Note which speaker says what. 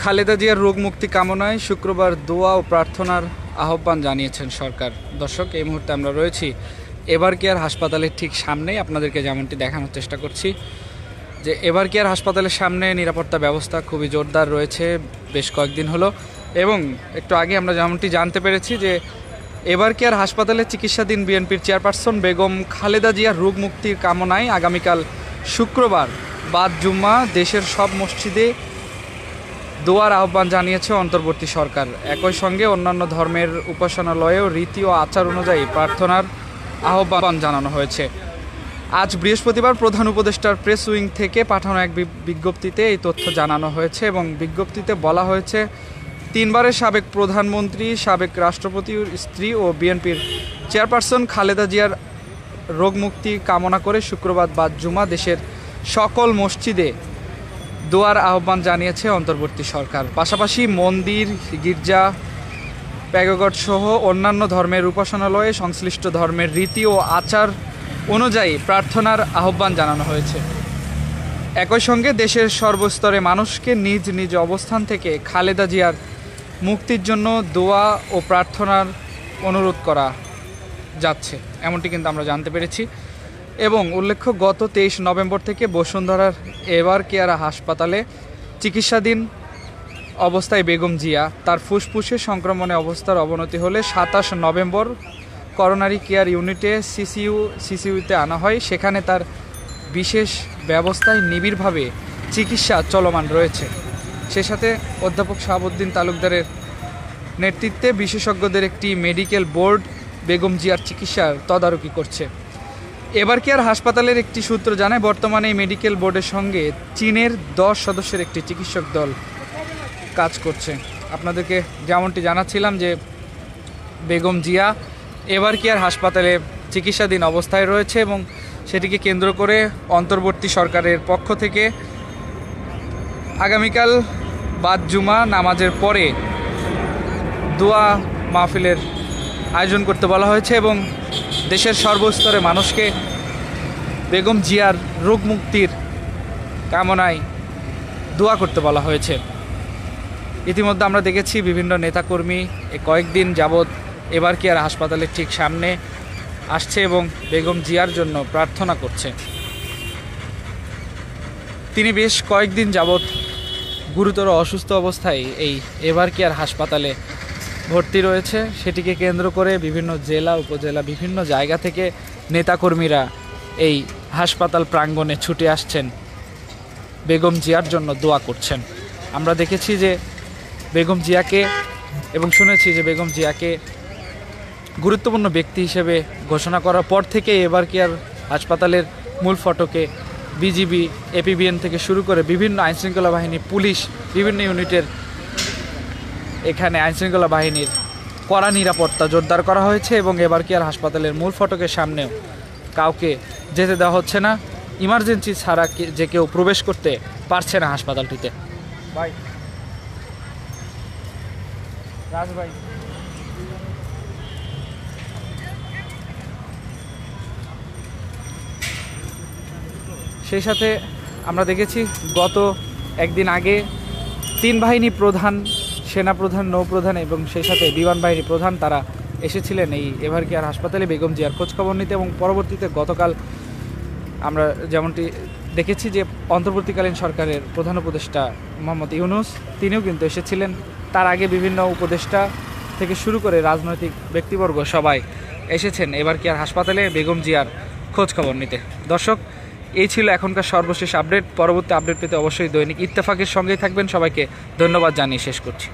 Speaker 1: খালেদা জিয়ার রোগ মুক্তি কামনায় শুক্রবার দোয়া ও প্রার্থনার আহ্বান জানিয়েছেন সরকার। দর্শক, এই মুহূর্তে আমরা রয়েছি এভার কেয়ার হাসপাতালের ঠিক সামনেই। আপনাদেরকে যেমনটি দেখানোর চেষ্টা করছি যে এভার কেয়ার হাসপাতালের সামনে নিরাপত্তা ব্যবস্থা খুবই জোরদার রয়েছে বেশ কয়েকদিন হলো। এবং একটু আগে আমরা যেমনটি জানতে পেরেছি যে এভার কেয়ার হাসপাতালে চিকিৎসাধীন বিএনপির চেয়ারপারসন বেগম খালেদা জিয়ার রোগ মুক্তির কামনায় আগামীকাল শুক্রবার বাদ জুম্মা দেশের সব মসজিদে দোয়ার আহ্বান জানিয়েছে অন্তর্বর্তী সরকার। একই সঙ্গে অন্যান্য ধর্মের উপাসনালয়েও রীতি ও আচার অনুযায়ী প্রার্থনার আহ্বান জানানো হয়েছে। আজ বৃহস্পতিবার প্রধান উপদেষ্টার প্রেস উইং থেকে পাঠানো এক বিজ্ঞপ্তিতে এই তথ্য জানানো হয়েছে এবং বিজ্ঞপ্তিতে বলা হয়েছে, তিনবারের সাবেক প্রধানমন্ত্রী, সাবেক রাষ্ট্রপতির স্ত্রী ও বিএনপির চেয়ারপারসন খালেদা জিয়ার রোগ মুক্তি কামনা করে শুক্রবার বাদ জুমা দেশের সকল মসজিদে দোয়ার আহ্বান জানিয়েছে অন্তর্বর্তী সরকার। পাশাপাশি মন্দির, গির্জা, প্যাগোড সহ অন্যান্য ধর্মের উপাসনালয়ে সংশ্লিষ্ট ধর্মের রীতি ও আচার অনুযায়ী প্রার্থনার আহ্বান জানানো হয়েছে। একই সঙ্গে দেশের সর্বস্তরে মানুষকে নিজ নিজ অবস্থান থেকে খালেদা জিয়ার মুক্তির জন্য দোয়া ও প্রার্থনার অনুরোধ করা যাচ্ছে, এমনটি কিন্তু আমরা জানতে পেরেছি। এবং উল্লেখ্য, গত 23 নভেম্বর থেকে বসুন্ধরার এভার কেয়ার হাসপাতালে চিকিৎসাধীন অবস্থায় বেগম জিয়া তার ফুসফুসে সংক্রমণে অবস্থার অবনতি হলে 27 নভেম্বর করোনারি কেয়ার ইউনিটে সিসিইউতে আনা হয়। সেখানে তার বিশেষ ব্যবস্থায় নিবিড়ভাবে চিকিৎসা চলমান রয়েছে। সে সাথে অধ্যাপক শাহাবুদ্দিন তালুকদারের নেতৃত্বে বিশেষজ্ঞদের একটি মেডিকেল বোর্ড বেগম জিয়ার চিকিৎসার তদারকি করছে। এভার কেয়ার হাসপাতালের একটি সূত্র জানায়, বর্তমানে এই মেডিকেল বোর্ডের সঙ্গে চীনের 10 সদস্যের একটি চিকিৎসক দল কাজ করছে। আপনাদেরকে যেমনটি জানাচ্ছিলাম যে বেগম জিয়া এভার কেয়ার হাসপাতালে চিকিৎসাধীন অবস্থায় রয়েছে এবং সেটিকে কেন্দ্র করে অন্তর্বর্তী সরকারের পক্ষ থেকে আগামীকাল বাদ জুমা নামাজের পরে দোয়া মাহফিলের আয়োজন করতে বলা হয়েছে এবং দেশের সর্বস্তরে মানুষকে বেগম জিয়ার রোগ মুক্তির কামনায় দোয়া করতে বলা হয়েছে। ইতিমধ্যে আমরা দেখেছি বিভিন্ন নেতাকর্মী কয়েকদিন যাবৎ এভার কেয়ার হাসপাতালের ঠিক সামনে আসছে এবং বেগম জিয়ার জন্য প্রার্থনা করছে। তিনি বেশ কয়েকদিন যাবৎ গুরুতর অসুস্থ অবস্থায় এই এভার কেয়ার হাসপাতালে ভর্তি রয়েছে। সেটিকে কেন্দ্র করে বিভিন্ন জেলা, উপজেলা, বিভিন্ন জায়গা থেকে নেতাকর্মীরা এই হাসপাতাল প্রাঙ্গণে ছুটে আসছেন, বেগম জিয়ার জন্য দোয়া করছেন। আমরা দেখেছি যে বেগম জিয়াকে এবং শুনেছি যে বেগম জিয়াকে গুরুত্বপূর্ণ ব্যক্তি হিসেবে ঘোষণা করার পর থেকে এভার কেয়ার হাসপাতালের মূল ফটকে বিজিবি, এপিবিএন থেকে শুরু করে বিভিন্ন আইনশৃঙ্খলা বাহিনী, পুলিশ, বিভিন্ন ইউনিটের এখানে আইনশৃঙ্খলা বাহিনীর কড়া নিরাপত্তা জোরদার করা হয়েছে এবং এভার কেয়ার হাসপাতালের মূল ফটকের সামনেও কাউকে যেতে দেওয়া হচ্ছে না। ইমার্জেন্সি ছাড়া যে কেউ প্রবেশ করতে পারছে না হাসপাতালটিতে। ভাই রাজ ভাই, সেই সাথে আমরা দেখেছি গত একদিন আগে 3 বাহিনী প্রধান, সেনাপ্রধান, নৌপ্রধান এবং সেই সাথে বিমান বাহিনী প্রধান তারা এসেছিলেন এই এভার কেয়ার হাসপাতালে বেগম জিয়ার খোঁজখবর নিতে। এবং পরবর্তীতে গতকাল আমরা যেমনটি দেখেছি যে অন্তর্বর্তীকালীন সরকারের প্রধান উপদেষ্টা মোহাম্মদ ইউনূস তিনিও কিন্তু এসেছিলেন। তার আগে বিভিন্ন উপদেষ্টা থেকে শুরু করে রাজনৈতিক ব্যক্তিবর্গ সবাই এসেছেন এভার কেয়ার হাসপাতালে বেগম জিয়ার খোঁজখবর নিতে। দর্শক, এই ছিল এখনকার সর্বশেষ আপডেট। পরবর্তী আপডেট পেতে অবশ্যই দৈনিক ইত্তেফাকের সঙ্গেই থাকবেন। সবাইকে ধন্যবাদ জানিয়ে শেষ করছি।